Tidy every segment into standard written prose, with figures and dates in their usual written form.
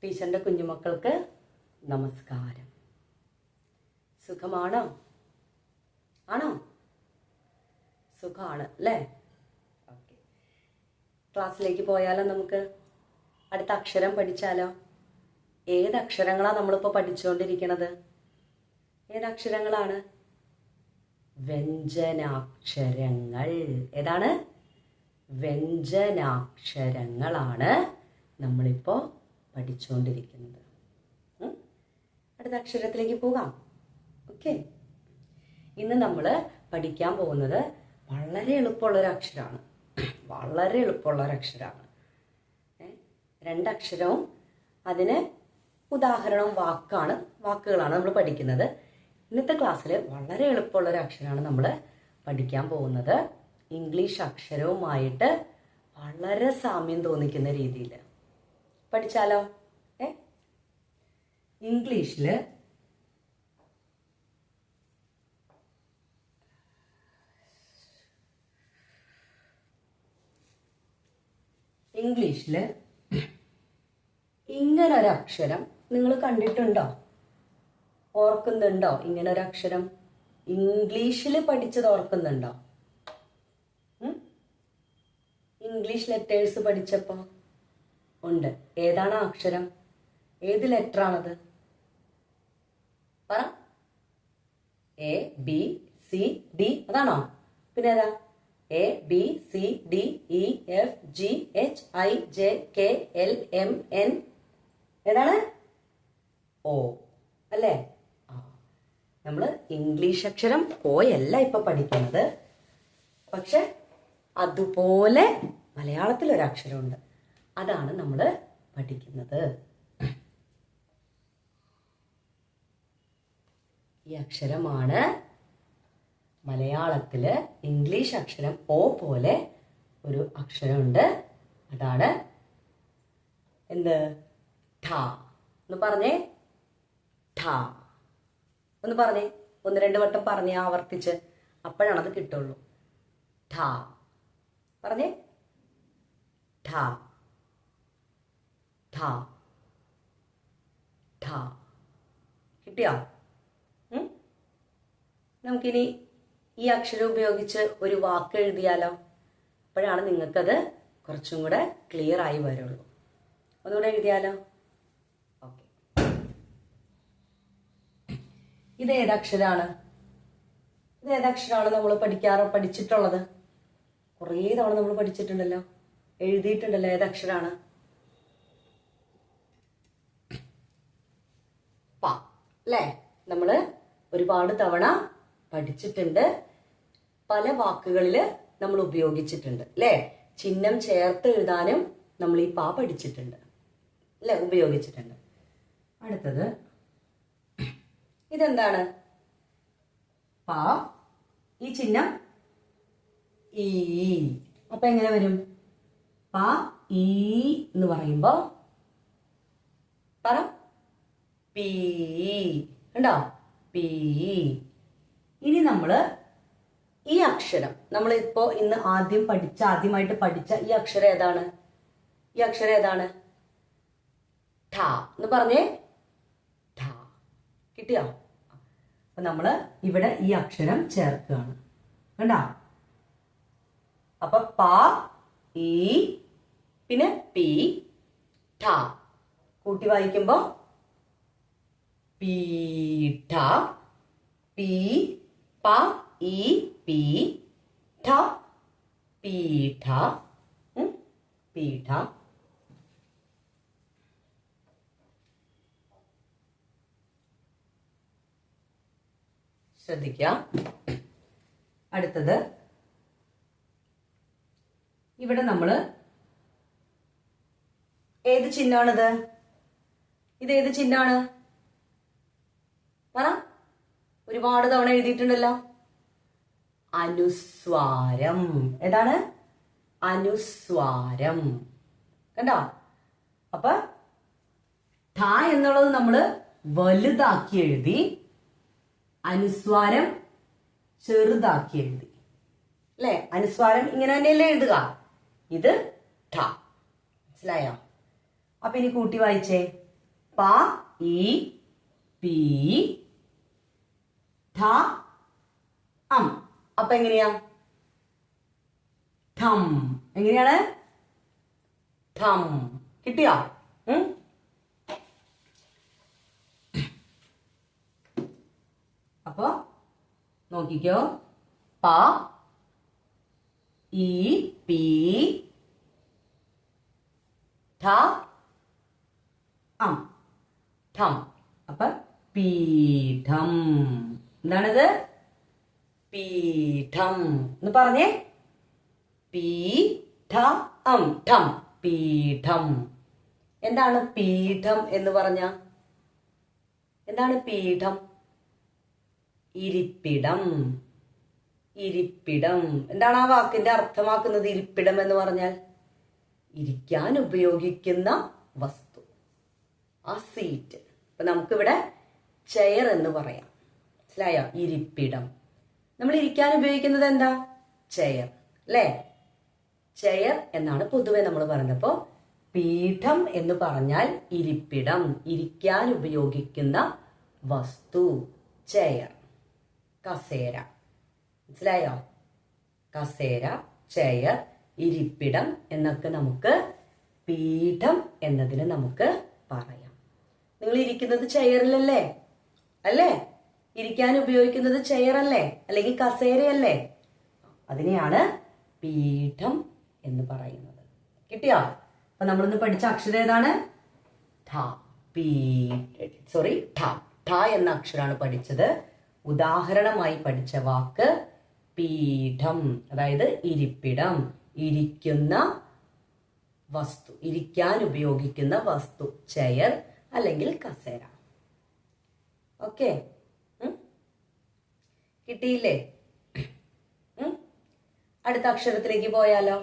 ടീച്ചറിൻ്റെ കുഞ്ഞുമക്കൾക്ക് നമസ്കാരം. സുഖമാണോ? ആണോ? സുഖമാണ് അല്ലേ? ഓക്കെ, ക്ലാസ്സിലേക്ക് പോയാലോ? നമുക്ക് അടുത്ത അക്ഷരം പഠിച്ചാലോ? ഏത് അക്ഷരങ്ങളാണ് നമ്മളിപ്പോൾ പഠിച്ചുകൊണ്ടിരിക്കുന്നത്? ഏതക്ഷരങ്ങളാണ്? വ്യഞ്ജനാക്ഷരങ്ങൾ. ഏതാണ്? വ്യഞ്ജനാക്ഷരങ്ങളാണ് നമ്മളിപ്പോൾ പഠിച്ചുകൊണ്ടിരിക്കുന്നത്. അടുത്ത അക്ഷരത്തിലേക്ക് പോകാം. ഓക്കെ, ഇന്ന് നമ്മൾ പഠിക്കാൻ പോകുന്നത് വളരെ എളുപ്പമുള്ളൊരു അക്ഷരമാണ്. വളരെ എളുപ്പമുള്ളൊരക്ഷരമാണ്. രണ്ടക്ഷരവും അതിന് ഉദാഹരണവും വാക്കുകളാണ് നമ്മൾ പഠിക്കുന്നത്. ഇന്നത്തെ ക്ലാസ്സിൽ വളരെ എളുപ്പമുള്ളൊരു അക്ഷരമാണ് നമ്മൾ പഠിക്കാൻ പോകുന്നത്. ഇംഗ്ലീഷ് അക്ഷരവുമായിട്ട് വളരെ സാമ്യം തോന്നിക്കുന്ന രീതിയിൽ പഠിച്ചാലോ? ഇംഗ്ലീഷില് ഇങ്ങനൊരക്ഷരം നിങ്ങൾ കണ്ടിട്ടുണ്ടോ? ഓർക്കുന്നുണ്ടോ? ഇങ്ങനൊരക്ഷരം ഇംഗ്ലീഷിൽ പഠിച്ചത് ഓർക്കുന്നുണ്ടോ? ഇംഗ്ലീഷ് ലെറ്റേഴ്സ് പഠിച്ചപ്പോ ഉണ്ട്. ഏതാണ് ആ അക്ഷരം? ഏത് ലെറ്റർ ആണത്? പറ. എ ബി സി ഡി അതാണോ? പിന്നെ ഏതാ? A B C D E F G H I J K L M N. ഏതാണ്? ഓ അല്ലേ? നമ്മൾ ഇംഗ്ലീഷ് അക്ഷരം ഓയല്ല ഇപ്പൊ പഠിക്കുന്നത്, പക്ഷെ അതുപോലെ മലയാളത്തിൽ ഒരക്ഷരമുണ്ട്. അതാണ് നമ്മൾ പഠിക്കുന്നത്. ഈ അക്ഷരമാണ് മലയാളത്തില് ഇംഗ്ലീഷ് അക്ഷരം ഓ പോലെ ഒരു അക്ഷരമുണ്ട്. അതാണ് എന്ത്? ഠ. ഒന്ന് പറഞ്ഞേ. ഠ ഒന്ന് പറഞ്ഞേ. ഒന്ന് രണ്ട് വട്ടം പറഞ്ഞേ, ആവർത്തിച്ച്. അപ്പോഴാണ് അത് കിട്ടുള്ളൂ. ഠ പറഞ്ഞേ. ഠ ഠ ഠ. കിട്ടിയോ? നമുക്കിനി ഈ അക്ഷരം ഉപയോഗിച്ച് ഒരു വാക്ക് എഴുതിയാലോ? അപ്പോഴാണ് നിങ്ങൾക്കത് കുറച്ചും കൂടെ ക്ലിയർ ആയി വരുള്ളൂ. ഒന്നുകൂടെ എഴുതിയാലോ? ഓക്കെ, ഇത് ഏതക്ഷരാണ്? നമ്മൾ പഠിച്ചിട്ടുള്ളത്? കുറേ തവണ നമ്മൾ പഠിച്ചിട്ടുണ്ടല്ലോ, എഴുതിയിട്ടുണ്ടല്ലോ. ഏതക്ഷരാണ്? പ അല്ലേ? നമ്മൾ ഒരുപാട് തവണ പഠിച്ചിട്ടുണ്ട്. പല വാക്കുകളിൽ നമ്മൾ ഉപയോഗിച്ചിട്ടുണ്ട് അല്ലേ? ചിഹ്നം ചേർത്ത് എഴുതാനും നമ്മൾ ഈ പ പഠിച്ചിട്ടുണ്ട് അല്ലെ? ഉപയോഗിച്ചിട്ടുണ്ട്. അടുത്തത് ഇതെന്താണ്? പ. ഈ ചിഹ്നം ഈ. അപ്പൊ എങ്ങനെ വരും? പ ഈ എന്ന് പറയുമ്പോ പറ. പീ. കണ്ടോ? പീ. ഇനി നമ്മള് ഈ അക്ഷരം നമ്മളിപ്പോ ഇന്ന് ആദ്യമായിട്ട് പഠിച്ച ഈ അക്ഷരം ഏതാണ്? ഈ അക്ഷരം ഏതാണ്? ഠ എന്ന് പറഞ്ഞേ. ഠ. കിട്ടിയോ? അപ്പൊ നമ്മള് ഇവിടെ ഈ അക്ഷരം ചേർക്കുകയാണ്. കണ്ടോ? അപ്പൊ പ ഈ പിന്നെ പി ഠ കൂട്ടി വായിക്കുമ്പോ പീഠ. പി പ ഈ പി ഠ പീഠ. പീഠ. ശ്രദ്ധിക്കുക. അടുത്തത് ഇവിടെ നമ്മള് ഏത് ചിഹ്നമാണിത്? ഇത് ഏത് ചിഹ്നമാണ്? പറ. ഒരുപാട് തവണ എഴുതിയിട്ടുണ്ടല്ലോ. അനുസ്വാരം. ഏതാണ്? അനുസ്വാരം. കണ്ടോ? അപ്പൊ ഠ എന്നുള്ളത് നമ്മള് വലുതാക്കി എഴുതി, അനുസ്വാരം ചെറുതാക്കി എഴുതി അല്ലെ? അനുസ്വാരം ഇങ്ങനെ തന്നെയല്ലേ എഴുതുക? ഇത് ഠ. മനസ്സിലായോ? അപ്പൊ ഇനി കൂട്ടി വായിച്ചേ. പ ഈ പി ഠ അം. അപ്പൊ എങ്ങനെയാ? ഠം. എങ്ങനെയാണ്? ഠം. കിട്ടിയോ? അപ്പൊ നോക്കിക്കോ. പ ഈ പി ഠ അം. ഠം. അപ്പൊ പീഠം. എന്താണിത്? പീഠം എന്ന് പറഞ്ഞേ. പീഠം. ഠം. പീഠം. എന്താണ് പീഠം എന്ന് പറഞ്ഞ? എന്താണ് പീഠം? ഇരിപ്പിടം. ഇരിപ്പിടം. എന്താണ് ആ വാക്കിന്റെ അർത്ഥമാക്കുന്നത്? ഇരിപ്പിടം എന്ന് പറഞ്ഞാൽ ഇരിക്കാൻ ഉപയോഗിക്കുന്ന വസ്തു, ആ സീറ്റ്. അപ്പൊ നമുക്കിവിടെ ചെയർ എന്ന് പറയാം. മനസ്സിലായോ? ഇരിപ്പിടം. നമ്മൾ ഇരിക്കാൻ ഉപയോഗിക്കുന്നത് എന്താ? ചെയർ അല്ലേ? ചെയർ എന്നാണ് പൊതുവെ നമ്മൾ പറയുന്നത്. അപ്പോ പീഠം എന്ന് പറഞ്ഞാൽ ഇരിപ്പിടം, ഇരിക്കാൻ ഉപയോഗിക്കുന്ന വസ്തു. ചെയർ, കസേര. മനസ്സിലായോ? കസേര, ചെയർ, ഇരിപ്പിടം എന്നൊക്കെ നമുക്ക് പീഠം എന്നതിന് നമുക്ക് പറയാം. നിങ്ങൾ ഇരിക്കുന്നത് ചെയറിലല്ലേ? അല്ലേ? ഇരിക്കാൻ ഉപയോഗിക്കുന്നത് ചെയർ അല്ലേ? അല്ലെങ്കിൽ കസേരയല്ലേ? അതിനെയാണ് പീഠം എന്ന് പറയുന്നത്. കിട്ടിയോ? അപ്പൊ നമ്മളിന്ന് പഠിച്ച അക്ഷരം ഏതാണ്? ഠ. ഠ. ഠ എന്ന അക്ഷരമാണ് പഠിച്ചത്. ഉദാഹരണമായി പഠിച്ച വാക്ക് പീഠം, അതായത് ഇരിപ്പിടം, ഇരിക്കുന്ന വസ്തു, ഇരിക്കാൻ ഉപയോഗിക്കുന്ന വസ്തു. ചെയർ അല്ലെങ്കിൽ കസേര. ഓക്കെ, കിട്ടിയില്ലേ? അടുത്ത അക്ഷരത്തിലേക്ക് പോയാലോ?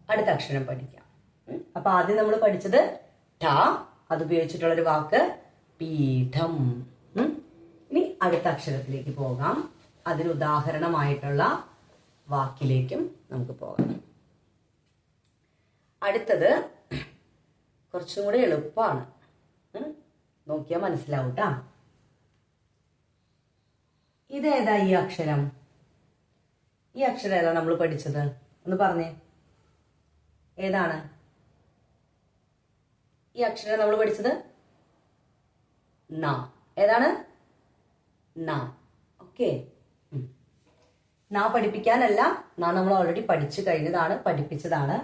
അടുത്ത അക്ഷരം പഠിക്കാം. അപ്പൊ ആദ്യം നമ്മൾ പഠിച്ചത് ഠ, അത് ഉപയോഗിച്ചിട്ടുള്ളൊരു വാക്ക് പീഠം. ഇനി അടുത്ത അക്ഷരത്തിലേക്ക് പോകാം. അതിന് ഉദാഹരണമായിട്ടുള്ള വാക്കിലേക്കും നമുക്ക് പോകാം. അടുത്തത് കുറച്ചും കൂടെ എളുപ്പമാണ്. നോക്കിയാൽ മനസ്സിലാവും ട്ടാ. ഇതേതാ ഈ അക്ഷരം? ഈ അക്ഷരം ഏതാ നമ്മൾ പഠിച്ചത്? ഒന്ന് പറഞ്ഞേ, ഏതാണ് ഈ അക്ഷരം നമ്മൾ പഠിച്ചത്? ന. ഏതാണ്? ന. ഓക്കെ. ന പഠിപ്പിക്കാനല്ല, ന നമ്മൾ ഓൾറെഡി പഠിച്ചു കഴിഞ്ഞതാണ്, പഠിപ്പിച്ചതാണ്.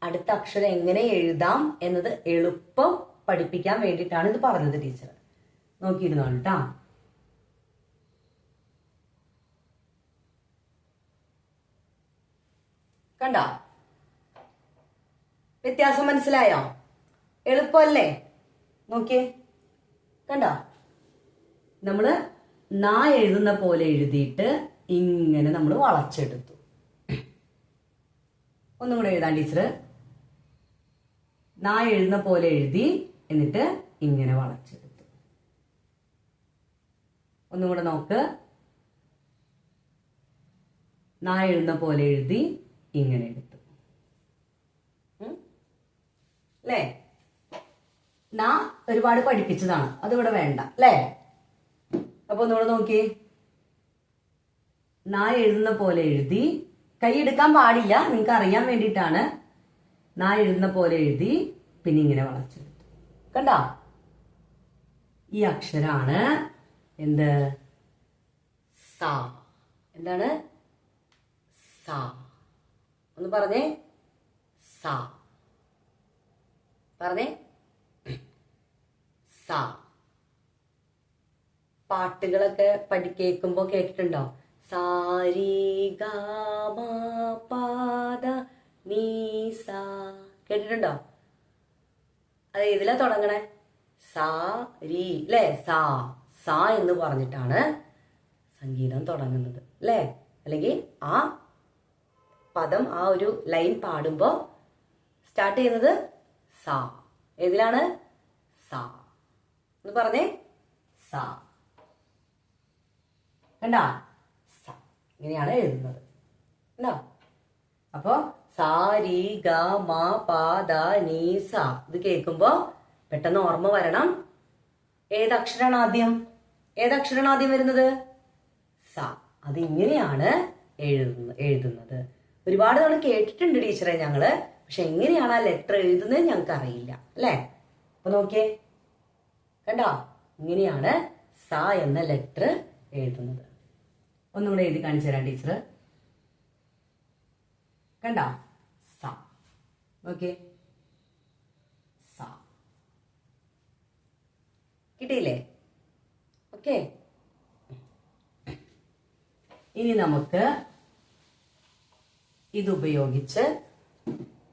അടുത്ത അക്ഷരം എങ്ങനെ എഴുതാം എന്നത് എളുപ്പം പഠിപ്പിക്കാൻ വേണ്ടിയിട്ടാണ് ഇത് പറഞ്ഞത് ടീച്ചർ. നോക്കിയിരുന്നോളൂ ട്ടാ. കണ്ടോ? വ്യത്യാസം മനസ്സിലായോ? എളുപ്പമല്ലേ? നോക്കിയേ, കണ്ടോ? നമ്മള് നാ എഴുതുന്ന പോലെ എഴുതിയിട്ട് ഇങ്ങനെ നമ്മൾ വളച്ചെടുത്തു. ഒന്നും കൂടെ എഴുതാൻ ടീച്ചർ. നാ എഴുതുന്ന പോലെ എഴുതി എന്നിട്ട് ഇങ്ങനെ വളച്ചെടുത്തു. ഒന്നും കൂടെ നോക്ക്. നാ എഴുതുന്ന പോലെ എഴുതി ഇങ്ങനെ എടുത്തു. അല്ലേ? നാ ഒരുപാട് പഠിപ്പിച്ചതാണ്, അതിവിടെ വേണ്ട അല്ലേ? അപ്പൊ ഒന്നുകൂടെ നോക്കിയേ. നാ എഴുതുന്ന പോലെ എഴുതി, കൈ എടുക്കാൻ പാടില്ല, നിങ്ങൾക്ക് അറിയാൻ വേണ്ടിയിട്ടാണ്. നാ എഴുതുന്ന പോലെ എഴുതി പിന്നെ ഇങ്ങനെ വളച്ചെടുത്തു. കണ്ടോ? ഈ അക്ഷരാണ് എന്ത്? സ. എന്താണ്? സ. ഒന്ന് പറഞ്ഞേ. സ. പറഞ്ഞേ. സ. പാട്ടുകളൊക്കെ കേൾക്കുമ്പോ കേട്ടിട്ടുണ്ടോ? സാരി ഗാമ പാദ നീ സാ. കേട്ടിട്ടുണ്ടോ? അത് ഏതിലാ തുടങ്ങണേ? സാ രി അല്ലേ? സാ. സാ എന്ന് പറഞ്ഞിട്ടാണ് സംഗീതം തുടങ്ങുന്നത് അല്ലേ? അല്ലെങ്കിൽ ആ പദം, ആ ഒരു ലൈൻ പാടുമ്പോ സ്റ്റാർട്ട് ചെയ്യുന്നത് സാ. ഏതിലാണ്? സാ. എന്ന് പറഞ്ഞേ. സാ. കണ്ടാ? സ. ഇങ്ങനെയാണ് എഴുതുന്നത്. കണ്ടോ? അപ്പോ സാ രി ഗ മ പ ദ നീ സ. ഇത് കേൾക്കുമ്പോ പെട്ടെന്ന് ഓർമ്മ വരണം. ഏതക്ഷരാണ് ആദ്യം വരുന്നത്? സ. അത് ഇങ്ങനെയാണ് എഴുതുന്നത്. ഒരുപാട് തവണ കേട്ടിട്ടുണ്ട് ടീച്ചറെ ഞങ്ങള്, പക്ഷെ എങ്ങനെയാണ് ആ ലെറ്റർ എഴുതുന്നത് ഞങ്ങൾക്ക് അറിയില്ല അല്ലെ. അപ്പൊ നോക്കിയേ, കണ്ടോ, ഇങ്ങനെയാണ് സ എന്ന ലെറ്റർ എഴുതുന്നത്. ഒന്നുകൂടെ എഴുതി കാണിച്ചു തരാം ടീച്ചർ. കണ്ടോ, സ. ഓക്കെ, സ. കിട്ടിയില്ലേ? ഓക്കെ. ഇനി നമുക്ക് ഇതുപയോഗിച്ച്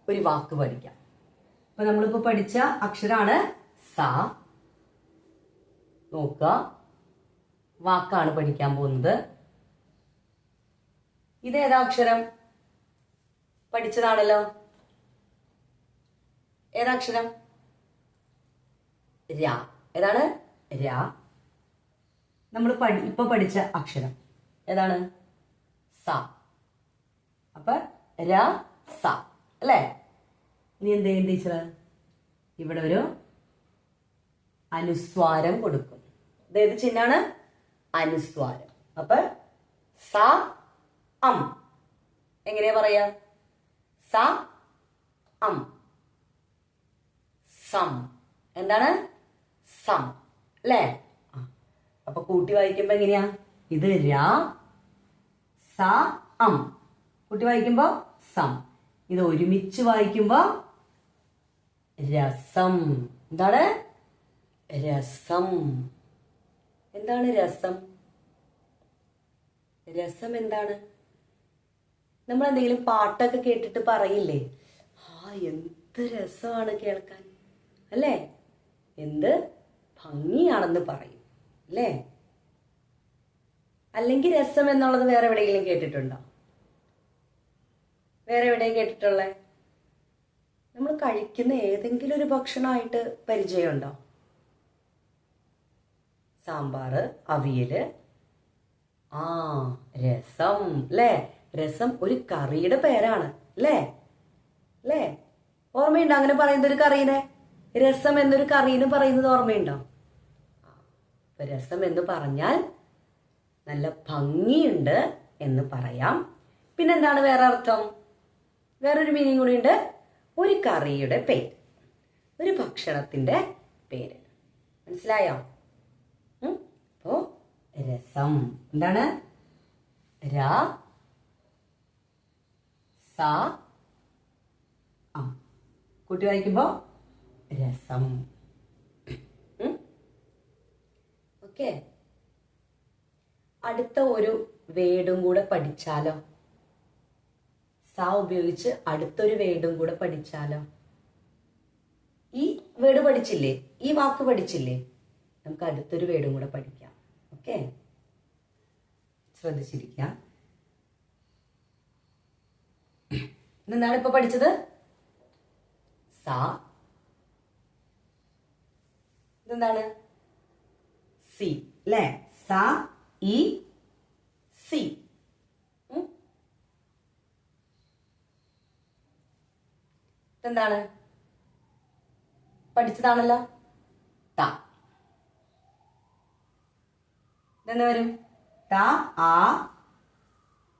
ഒരു വാക്ക് പഠിക്കാം. അപ്പൊ നമ്മളിപ്പോ പഠിച്ച അക്ഷരാണ് സ. നോക്കുക, വാക്കാണ് പഠിക്കാൻ പോകുന്നത്. ഇതേതാ അക്ഷരം? പഠിച്ചതാണല്ലോ. ഏതാക്ഷരം? ര. ഏതാണ്? ര. നമ്മൾ ഇപ്പൊ പഠിച്ച അക്ഷരം ഏതാണ്? സ. അപ്പൊ ര സ അല്ലേ. ഇനി എന്ത് ചെയ്യും ടീച്ചർ? ഇവിടെ ഒരു അനുസ്വാരം കൊടുക്കും. ഇതേത് ചിഹ്നാണ്? അനുസ്വാരം. അപ്പൊ സ അം. എങ്ങനെയാ പറയാ? സ അം. സം. എന്താണ്? സം അല്ലേ. അപ്പൊ കൂട്ടി വായിക്കുമ്പോ എങ്ങനെയാ? ഇത് ര സ അം. കൂട്ടി വായിക്കുമ്പോ സം. ഇത് ഒരുമിച്ച് വായിക്കുമ്പോ രസം. എന്താണ്? രസം. എന്താണ് രസം? രസം എന്താണ്? നമ്മൾ എന്തെങ്കിലും പാട്ടൊക്കെ കേട്ടിട്ട് പറയില്ലേ, എന്ത് രസമാണ് കേൾക്കാൻ അല്ലേ, എന്ത് ഭംഗിയാണെന്ന് പറയും അല്ലേ. അല്ലെങ്കിൽ രസം എന്നുള്ളത് വേറെ എവിടെയെങ്കിലും കേട്ടിട്ടുണ്ടോ? വേറെ എവിടെയും കേട്ടിട്ടുള്ളേ? നമ്മൾ കഴിക്കുന്ന ഏതെങ്കിലും ഒരു ഭക്ഷണമായിട്ട് പരിചയമുണ്ടോ? സാമ്പാറ്, അവിയല്, രസം അല്ലേ. രസം ഒരു കറിയുടെ പേരാണ് അല്ലേ. അല്ലേ, ഓർമ്മയുണ്ടോ അങ്ങനെ പറയുന്ന ഒരു കറീനെ? രസം എന്നൊരു കറീന് പറയുന്നത് ഓർമ്മയുണ്ടോ? രസം എന്ന് പറഞ്ഞാൽ നല്ല ഭംഗിയുണ്ട് എന്ന് പറയാം. പിന്നെന്താണ് വേറെ അർത്ഥം? വേറൊരു മീനിങ് കൂടി ഉണ്ട്. ഒരു കറിയുടെ പേര്, ഒരു ഭക്ഷണത്തിന്റെ പേര്. മനസ്സിലായോ? അപ്പോ രസം എന്താണ്? ര സ അം. കൂട്ടി വായിക്കുമ്പോ രസം. ഓക്കെ, അടുത്ത ഒരു വേർഡും കൂടെ പഠിച്ചാലോ? സ ഉപയോഗിച്ച് അടുത്തൊരു വേർഡും കൂടെ പഠിച്ചാലോ? ഈ വേർഡ് പഠിച്ചില്ലേ? ഈ വാക്ക് പഠിച്ചില്ലേ? നമുക്ക് അടുത്തൊരു വേർഡും കൂടെ പഠിക്കാം. ഓക്കെ, ശ്രദ്ധിച്ചിരിക്കാം. എന്താണ് ഇപ്പൊ പഠിച്ചത്? സ. ഇതെന്താണ്? സി അല്ലേ. സ ഇ സി. ഇതെന്താണ്? പഠിച്ചതാണല്ലോ. ത. ഇതെന്താ വരും? ത ആ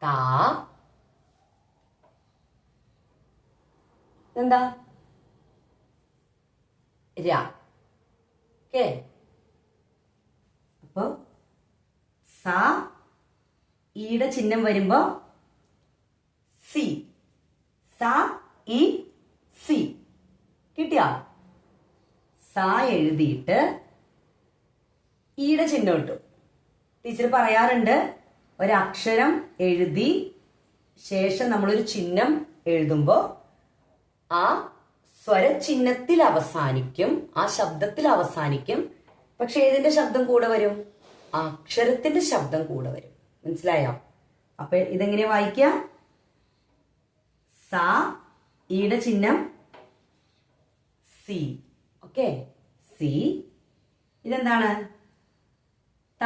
താ. എന്താ? ര. ഓക്കെ, അപ്പൊ സ ഈയുടെ ചിഹ്നം വരുമ്പോ സി. സ ഇ സി. കിട്ടിയാ? സ എഴുതിയിട്ട് ഈയുടെ ചിഹ്നം ഇട്ടു. ടീച്ചർ പറയാറുണ്ട്, ഒരക്ഷരം എഴുതി ശേഷം നമ്മളൊരു ചിഹ്നം എഴുതുമ്പോ ആ സ്വരചിഹ്നത്തിൽ അവസാനിക്കും, ആ ശബ്ദത്തിൽ അവസാനിക്കും. പക്ഷെ ഏതിന്റെ ശബ്ദം കൂടെ വരും? ആ അക്ഷരത്തിന്റെ ശബ്ദം കൂടെ വരും. മനസ്സിലായോ? അപ്പൊ ഇതെങ്ങനെ വായിക്കാം? സ ഈയുടെ ചിഹ്നം സി. Okay, C. ഇതെന്താണ്? ത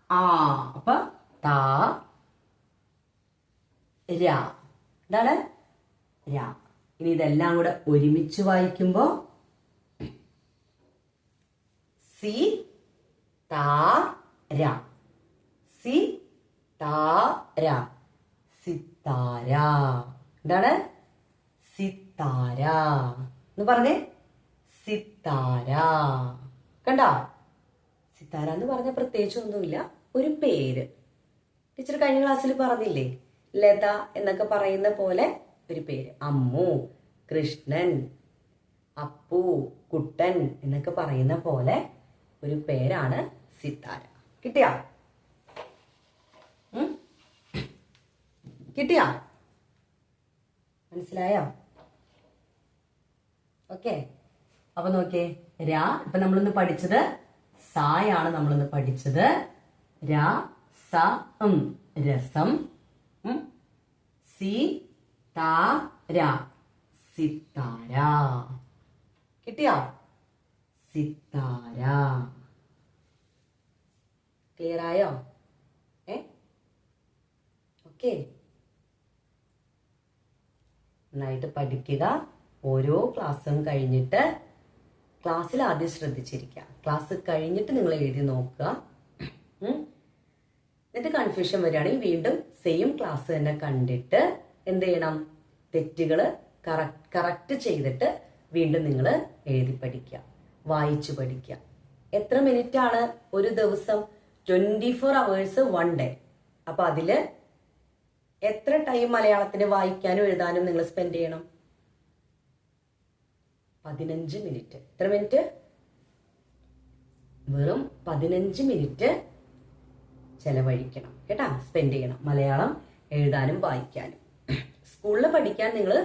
ആ. അപ്പൊ ത ര. എന്താണ്? ര. ഇനി ഇതെല്ലാം കൂടെ ഒരുമിച്ച് വായിക്കുമ്പോ സി താര സി താര സിത്താര. എന്താണ്? സിത്താര എന്ന് പറഞ്ഞേ. സിത്താര. കണ്ടോ? സിത്താര എന്ന് പറഞ്ഞ പ്രത്യേകിച്ച് ഒന്നുമില്ല, ഒരു പേര്. ടീച്ചർ കഴിഞ്ഞ ക്ലാസ്സിൽ പറഞ്ഞില്ലേ, ലത എന്നൊക്കെ പറയുന്ന പോലെ ഒരു പേര്. അമ്മു, കൃഷ്ണൻ, അപ്പു, കുട്ടൻ എന്നൊക്കെ പറയുന്ന പോലെ ഒരു പേരാണ് സിത്താര. കിട്ടിയാ? കിട്ടിയാ? മനസ്സിലായോ? ഓക്കെ. അപ്പൊ നോക്കിയേ, രാ ഇപ്പൊ നമ്മളിന്ന് പഠിച്ചത് സായാണ്. നമ്മളിന്ന് പഠിച്ചത് രാ സ രസം. സി താ രാ സിത്താര. കിട്ടിയോ? സിത്താര. ക്ലിയർ ആയോ? ഓക്കെ. നന്നായിട്ട് പഠിക്കുക. ഓരോ ക്ലാസ്സും കഴിഞ്ഞിട്ട് ക്ലാസ്സിൽ ആദ്യം ശ്രദ്ധിച്ചിരിക്കുക. ക്ലാസ് കഴിഞ്ഞിട്ട് നിങ്ങൾ എഴുതി നോക്കുക. എന്നിട്ട് കൺഫ്യൂഷൻ വരികയാണെങ്കിൽ വീണ്ടും സെയിം ക്ലാസ് തന്നെ കണ്ടിട്ട് എന്ത് ചെയ്യണം? തെറ്റുകൾ കറക്റ്റ് ചെയ്തിട്ട് വീണ്ടും നിങ്ങൾ എഴുതി പഠിക്കുക, വായിച്ചു പഠിക്കുക. എത്ര മിനിറ്റ് ആണ് ഒരു ദിവസം? 24 hours 1 day. അപ്പൊ അതില് എത്ര ടൈം മലയാളത്തിന് വായിക്കാനും എഴുതാനും നിങ്ങൾ സ്പെൻഡ് ചെയ്യണം? 15 മിനിറ്റ്. എത്ര മിനിറ്റ്? വെറും 15 മിനിറ്റ് ചെലവഴിക്കണം കേട്ടാ, സ്പെൻഡ് ചെയ്യണം മലയാളം എഴുതാനും വായിക്കാനും. സ്കൂളിൽ പഠിക്കാൻ നിങ്ങൾ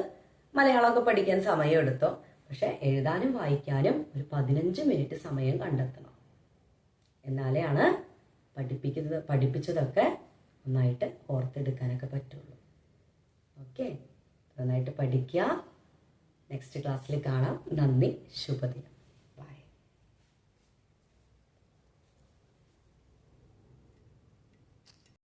മലയാളമൊക്കെ പഠിക്കാൻ സമയം എടുത്തോ, പക്ഷെ എഴുതാനും വായിക്കാനും ഒരു 15 മിനിറ്റ് സമയം കണ്ടെത്തണം. എന്നാലെയാണ് പഠിപ്പിച്ചതൊക്കെ നന്നായിട്ട് ഓർത്തെടുക്കാനൊക്കെ പറ്റുള്ളൂ. ഓക്കെ, നന്നായിട്ട് പഠിക്കുക. നെക്സ്റ്റ് ക്ലാസ്സിൽ കാണാം. നന്ദി. ശുഭദിനം.